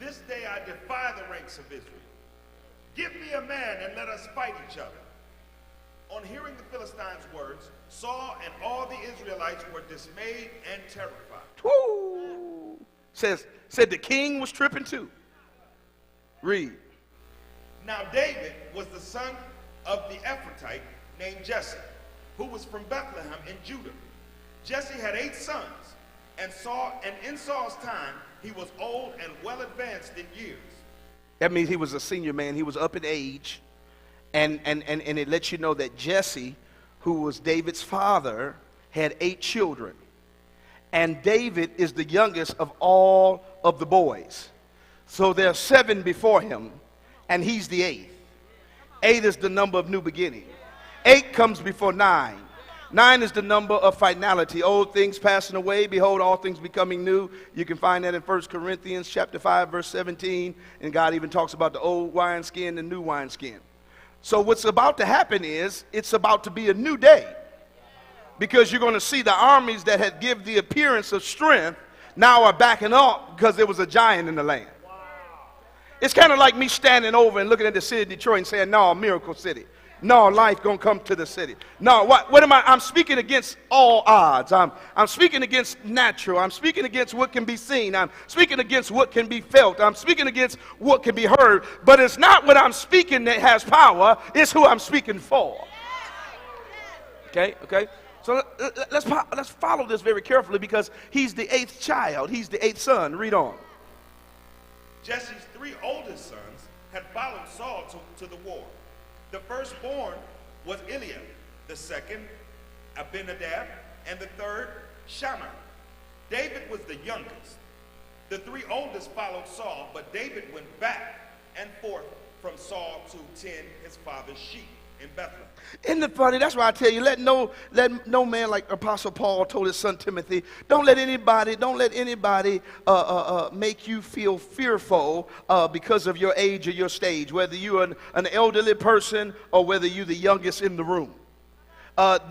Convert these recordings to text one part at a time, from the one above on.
This day I defy the ranks of Israel. Give me a man and let us fight each other. On hearing the Philistines' words, Saul and all the Israelites were dismayed and terrified. Woo! Said the king was tripping too. Read. Now David was the son of the Ephrathite named Jesse, who was from Bethlehem in Judah. Jesse had 8 sons, and in Saul's time he was old and well advanced in years. That means he was a senior man. He was up in age. And it lets you know that Jesse, who was David's father, had 8 children. And David is the youngest of all of the boys. So there are 7 before him, and he's the 8th. 8 is the number of new beginning. 8 comes before 9. 9 is the number of finality. Old things passing away, behold, all things becoming new. You can find that in 1 Corinthians chapter 5, verse 17. And God even talks about the old wineskin and new wineskin. So what's about to happen is, it's about to be a new day. Because you're going to see the armies that had given the appearance of strength now are backing up because there was a giant in the land. It's kind of like me standing over and looking at the city of Detroit and saying, no, miracle city. No, life gonna come to the city. No, what am I? I'm speaking against all odds. I'm speaking against natural. I'm speaking against what can be seen. I'm speaking against what can be felt. I'm speaking against what can be heard. But it's not what I'm speaking that has power. It's who I'm speaking for. Okay. So let's follow this very carefully, because he's the 8th child. He's the 8th son. Read on. Jesse's 3 oldest sons had followed Saul to the war. The firstborn was Eliab, the second Abinadab, and the third Shammah. David was the youngest. The 3 oldest followed Saul, but David went back and forth from Saul to tend his father's sheep in Bethlehem. Isn't it funny? That's why I tell you, let no man, like Apostle Paul told his son Timothy, don't let anybody make you feel fearful because of your age or your stage, whether you're an elderly person or whether you're the youngest in the room.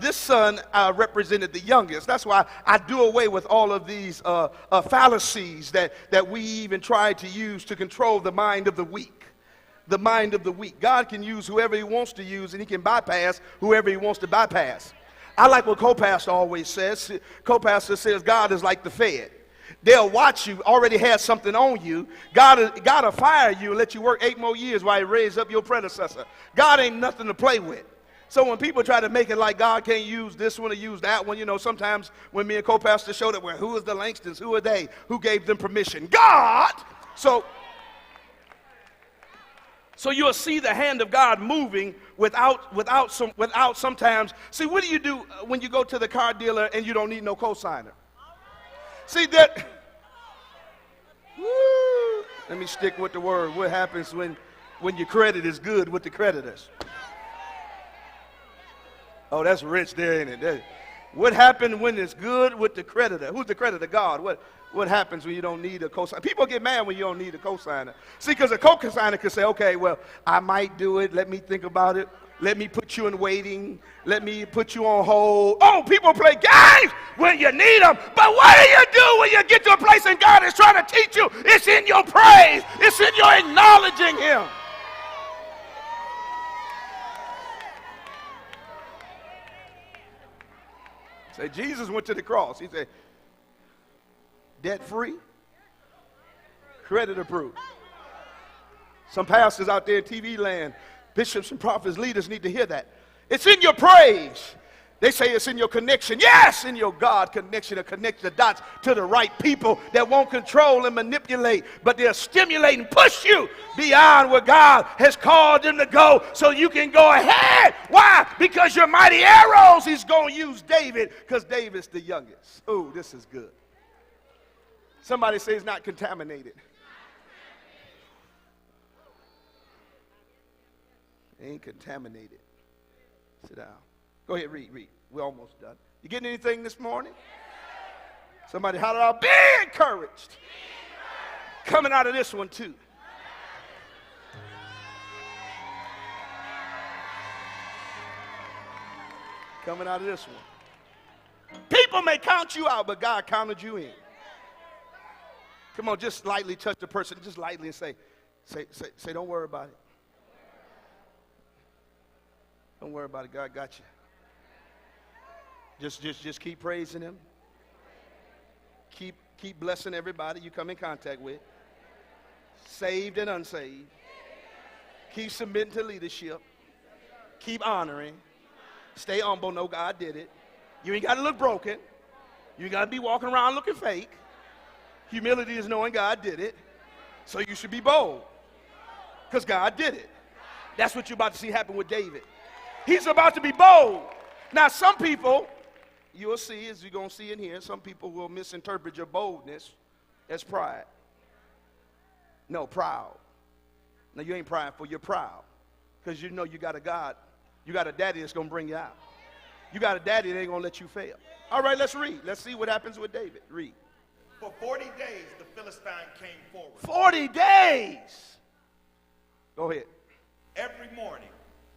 This son represented the youngest. That's why I do away with all of these fallacies that we even try to use to control the mind of the weak. The mind of the weak. God can use whoever he wants to use, and he can bypass whoever he wants to bypass. I like what co-pastor always says. Co-pastor says God is like the Fed. They'll watch you, already has something on you. God will fire you and let you work 8 more years while he raises up your predecessor. God ain't nothing to play with. So when people try to make it like God can't use this one or use that one, sometimes when me and co-pastor showed up, well, who is the Langstons? Who are they? Who gave them permission? God! So you'll see the hand of God moving without sometimes. See, what do you do when you go to the car dealer and you don't need no cosigner? See that? Woo, let me stick with the word. What happens when your credit is good with the creditors? Oh, that's rich there, ain't it? What happened when it's good with the creditor? Who's the creditor? God. What happens when you don't need a cosigner? People get mad when you don't need a cosigner. See, because a co-signer can say, okay, well, I might do it. Let me think about it. Let me put you in waiting. Let me put you on hold. Oh, people play games when you need them. But what do you do when you get to a place and God is trying to teach you? It's in your praise. It's in your acknowledging him. Say, Jesus went to the cross. He said, debt free, credit approved. Some pastors out there in TV land, bishops and prophets, leaders need to hear that. It's in your praise. They say it's in your connection. Yes, in your God connection, to connect the dots to the right people that won't control and manipulate, but they'll stimulate and push you beyond where God has called them to go so you can go ahead. Why? Because your mighty arrows, he's going to use David, because David's the youngest. Oh, this is good. Somebody say it's not contaminated. It ain't contaminated. Sit down. Go ahead, read. We're almost done. You getting anything this morning? Somebody holler out, be encouraged. Coming out of this one too. Coming out of this one. People may count you out, but God counted you in. Come on, just lightly touch the person, just lightly, and say, don't worry about it. Don't worry about it. God got you. Just keep praising him. Keep blessing everybody you come in contact with, saved and unsaved. Keep submitting to leadership. Keep honoring. Stay humble. Know God did it. You ain't got to look broken. You ain't got to be walking around looking fake. Humility is knowing God did it. So you should be bold, because God did it. That's what you're about to see happen with David. He's about to be bold. Now, some people, you'll see, as you're going to see in here, some people will misinterpret your boldness as pride. No, proud. No, you ain't prideful, you're proud. Because you know you got a God, you got a daddy that's going to bring you out. You got a daddy that ain't going to let you fail. All right, let's read. Let's see what happens with David. Read. For 40 days the Philistine came forward. 40 days! Go ahead. Every morning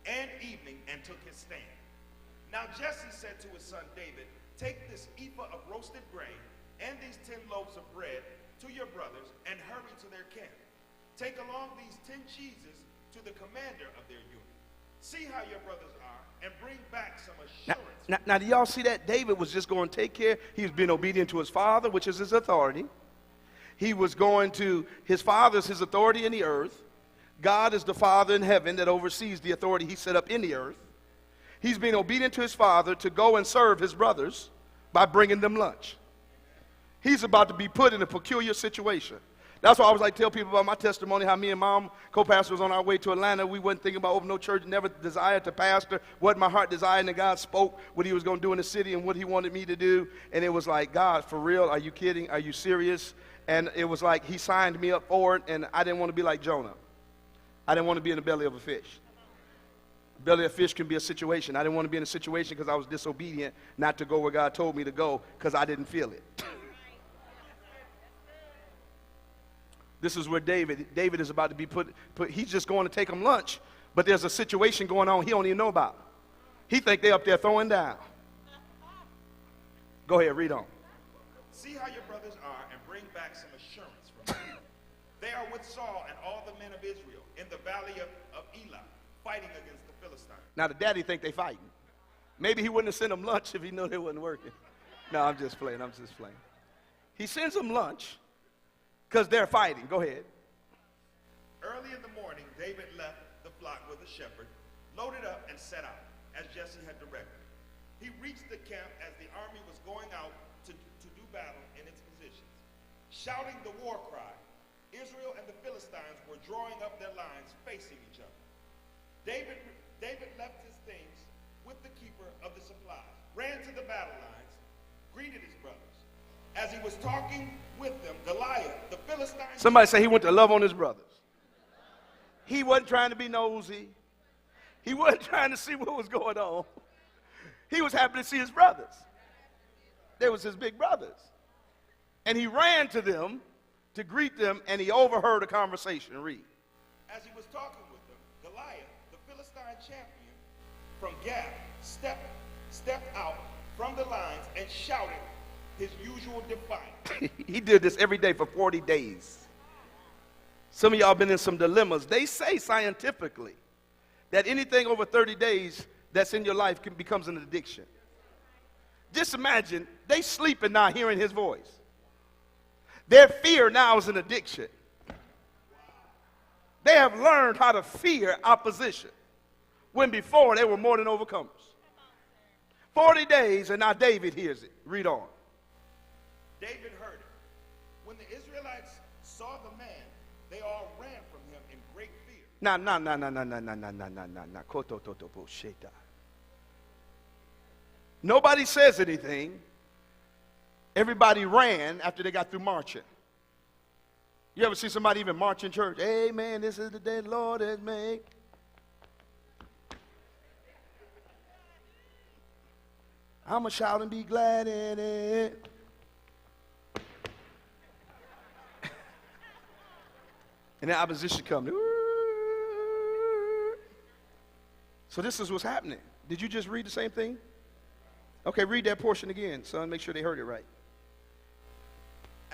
and evening, and took his stand. Now Jesse said to his son David, take this ephah of roasted grain and these 10 loaves of bread to your brothers and hurry to their camp. Take along these 10 cheeses to the commander of their unit. See how your brothers are and bring back some assurance. Now, do y'all see that? David was just going to take care. He was being obedient to his father, which is his authority. He was going to, his father's his authority in the earth. God is the Father in heaven that oversees the authority he set up in the earth. He's being obedient to his father to go and serve his brothers by bringing them lunch. He's about to be put in a peculiar situation. That's why I always like to tell people about my testimony, how me and mom, co-pastor, was on our way to Atlanta. We wasn't thinking about opening no church, never desired to pastor. What my heart desired, and God spoke what he was going to do in the city and what he wanted me to do. And it was like, God, for real, are you kidding? Are you serious? And it was like he signed me up for it, and I didn't want to be like Jonah. I didn't want to be in the belly of a fish. The belly of a fish can be a situation. I didn't want to be in a situation because I was disobedient not to go where God told me to go because I didn't feel it. This is where David is about to be put, he's just going to take them lunch, but there's a situation going on he don't even know about. He think they up there throwing down. Go ahead, read on. See how your brothers are and bring back some assurance from them. They are with Saul and all the men of Israel in the valley of Elah, fighting against the Philistines. Now the daddy think they fighting. Maybe he wouldn't have sent them lunch if he knew they wasn't working. No, I'm just playing. He sends them lunch because they're fighting. Go ahead. Early in the morning, David left the flock with a shepherd, loaded up and set out, as Jesse had directed. He reached the camp as the army was going out to do battle in its positions. Shouting the war cry, Israel and the Philistines were drawing up their lines facing each other. David left his things with the keeper of the supplies, ran to the battle lines, greeted his brothers. As he was talking with them, Goliath, the Philistine... Somebody say he went to love on his brothers. He wasn't trying to be nosy. He wasn't trying to see what was going on. He was happy to see his brothers. They was his big brothers. And he ran to them to greet them, and he overheard a conversation. Read. As he was talking with them, Goliath, the Philistine champion from Gath, stepped out from the lines and shouted his usual defiance. He did this every day for 40 days. Some of y'all been in some dilemmas. They say scientifically that anything over 30 days that's in your life becomes an addiction. Just imagine, they sleeping now hearing his voice. Their fear now is an addiction. They have learned how to fear opposition, when before they were more than overcomers. 40 days, and now David hears it. Read on. David heard it. When the Israelites saw the man, they all ran from him in great fear. Now. Nobody says anything. Everybody ran after they got through marching. You ever see somebody even march in church? Amen, this is the day the Lord has made. I'm going to shout and be glad in it. And then opposition comes. So this is what's happening. Did you just read the same thing? Okay, read that portion again, son. Make sure they heard it right.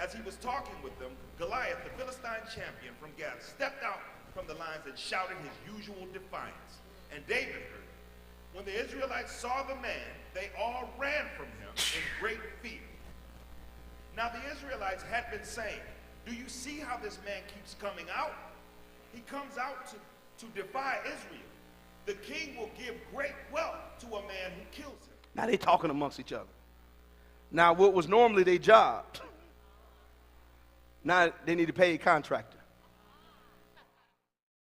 As he was talking with them, Goliath, the Philistine champion from Gath, stepped out from the lines and shouted his usual defiance. And David heard it. When the Israelites saw the man, they all ran from him in great fear. Now the Israelites had been saying, do you see how this man keeps coming out? He comes out to defy Israel. The king will give great wealth to a man who kills him. Now they're talking amongst each other. Now what was normally their job, now they need to pay contractors.